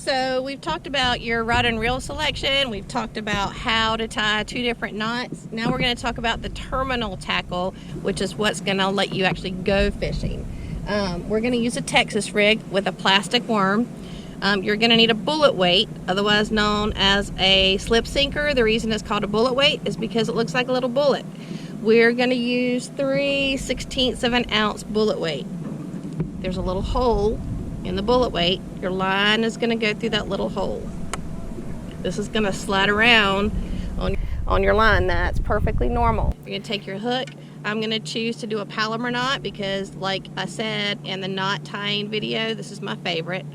So we've talked about your rod and reel selection. We've talked about how to tie 2 different knots. Now we're going to talk about the terminal tackle, which is what's going to let you actually go fishing. We're going to use a Texas rig with a plastic worm. You're going to need a bullet weight, otherwise known as a slip sinker. The reason it's called a bullet weight is because it looks like a little bullet. We're going to use 3/16 of an ounce bullet weight. There's a little hole in the bullet weight. Your line is going to go through that little hole. This is going to slide around on your line. That's perfectly normal. You're going to take your hook. I'm going to choose to do a Palomar knot because, like I said in the knot tying video, this is my favorite.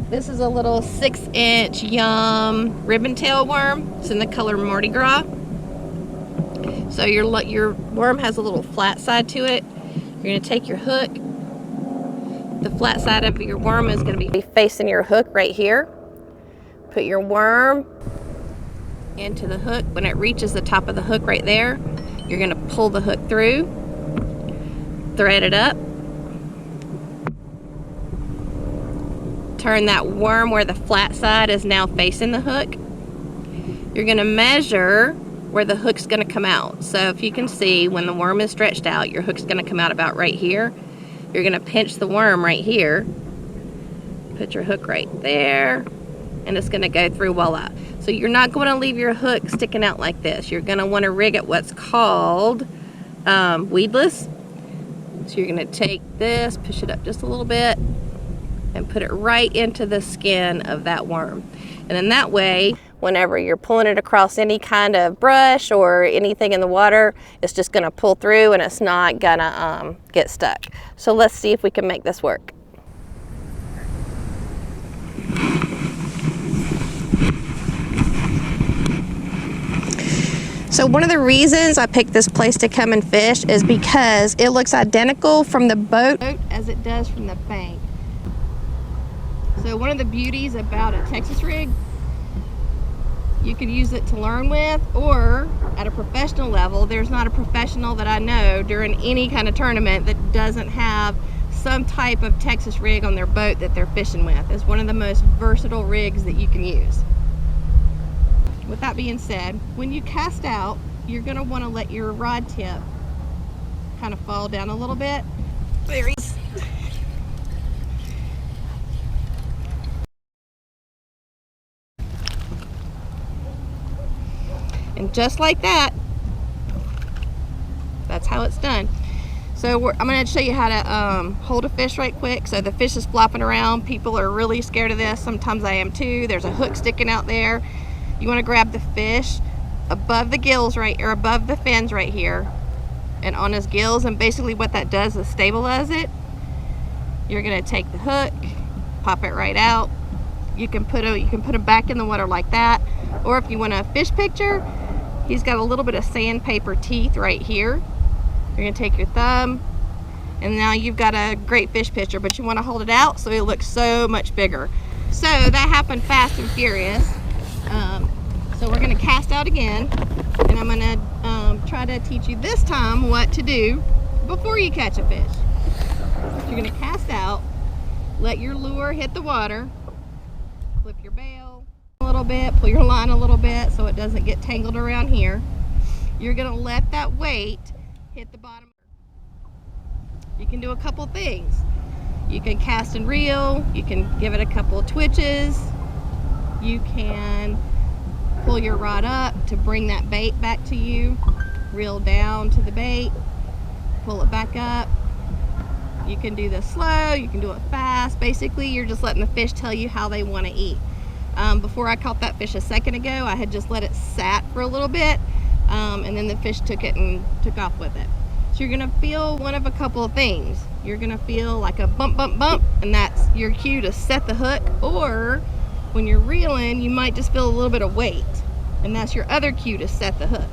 This is a little 6-inch Yum ribbon tail worm. It's in the color Mardi Gras. So your worm has a little flat side to it. You're going to take your hook. The flat side of your worm is going to be facing your hook right here. Put your worm into the hook. When it reaches the top of the hook right there, you're going to pull the hook through, thread it up, turn that worm where the flat side is now facing the hook. You're going to measure where the hook's going to come out. So if you can see, when the worm is stretched out, your hook's going to come out about right here. You're going to pinch the worm right here, put your hook right there, and it's going to go through voila. So you're not going to leave your hook sticking out like this. You're going to want to rig it what's called weedless. So you're going to take this, push it up just a little bit, and put it right into the skin of that worm. And then that way, whenever you're pulling it across any kind of brush or anything in the water, it's just gonna pull through and it's not gonna get stuck. So let's see if we can make this work. So one of the reasons I picked this place to come and fish is because it looks identical from the boat as it does from the bank. So one of the beauties about a Texas rig, you could use it to learn with, or at a professional level. There's not a professional that I know during any kind of tournament that doesn't have some type of Texas rig on their boat that they're fishing with. It's one of the most versatile rigs that you can use. With that being said, when you cast out, you're going to want to let your rod tip kind of fall down a little bit. There he is. And just like that, that's how it's done. So I'm going to show you how to hold a fish right quick. So the fish is flopping around. People are really scared of this. Sometimes I am too. There's a hook sticking out there. You want to grab the fish above the gills right, or above the fins right here, and on his gills. And basically what that does is stabilize it. You're going to take the hook, pop it right out. You can put him back in the water like that. Or if you want a fish picture, he's got a little bit of sandpaper teeth right here. You're going to take your thumb, and now you've got a great fish picture, but you want to hold it out so it looks so much bigger. So that happened fast and furious. So we're going to cast out again, and I'm going to try to teach you this time what to do before you catch a fish. So you're going to cast out, let your lure hit the water, flip your bail a little bit, pull your line a little bit so it doesn't get tangled around here. You're going to let that weight hit the bottom. You can do a couple things. You can cast and reel, you can give it a couple of twitches, you can pull your rod up to bring that bait back to you, reel down to the bait, pull it back up. You can do this slow, you can do it fast. Basically, you're just letting the fish tell you how they want to eat. Before I caught that fish a second ago, I had just let it sat for a little bit, and then the fish took it and took off with it. So you're going to feel one of a couple of things. You're going to feel like a bump, bump, bump, and that's your cue to set the hook. Or when you're reeling, you might just feel a little bit of weight, and that's your other cue to set the hook.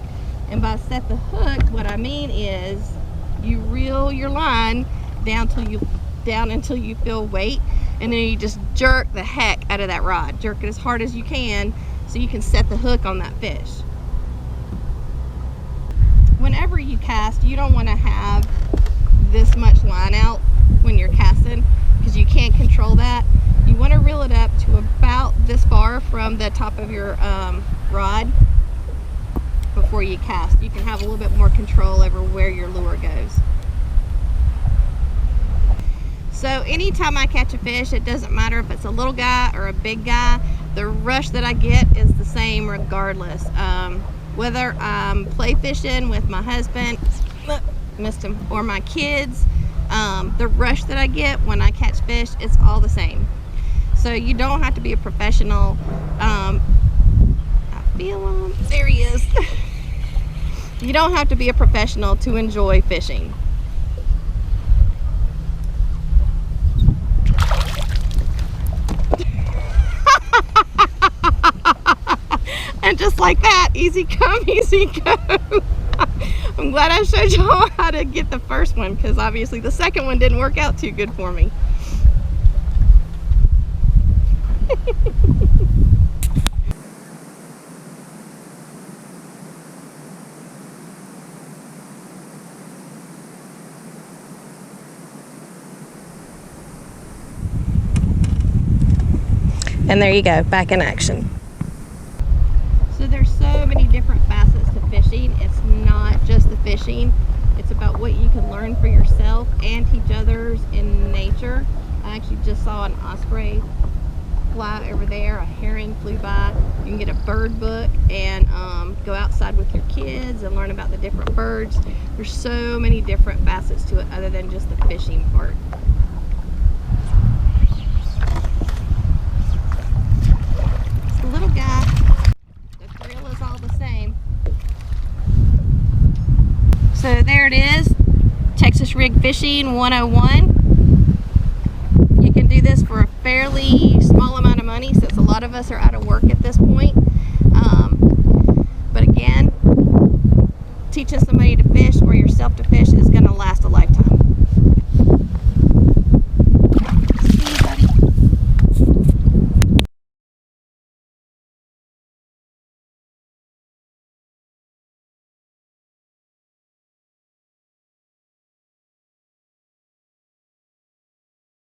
And by set the hook, what I mean is you reel your line down until you feel weight, and then you just jerk the heck out of that rod. Jerk it as hard as you can so you can set the hook on that fish. Whenever you cast, you don't want to have this much line out when you're casting, because you can't control that. You want to reel it up to about this far from the top of your rod before you cast. You can have a little bit more control over where your lure goes. So anytime I catch a fish, it doesn't matter if it's a little guy or a big guy, the rush that I get is the same regardless. Whether I'm play fishing with my husband, missed him, or my kids, the rush that I get when I catch fish, it's all the same. So you don't have to be a professional. I feel him. There he is. You don't have to be a professional to enjoy fishing. And just like that, easy come, easy go. I'm glad I showed y'all how to get the first one, because obviously the second one didn't work out too good for me. And there you go, back in action. So there's so many different facets to fishing. It's not just the fishing. It's about what you can learn for yourself and teach others in nature. I actually just saw an osprey fly over there. A heron flew by. You can get a bird book and go outside with your kids and learn about the different birds. There's so many different facets to it other than just the fishing part. It's the little guy. Is all the same. So there it is, Texas Rig Fishing 101. You can do this for a fairly small amount of money, since a lot of us are out of work at this point. But again, teaching somebody to fish or yourself to fish is going to last a lifetime.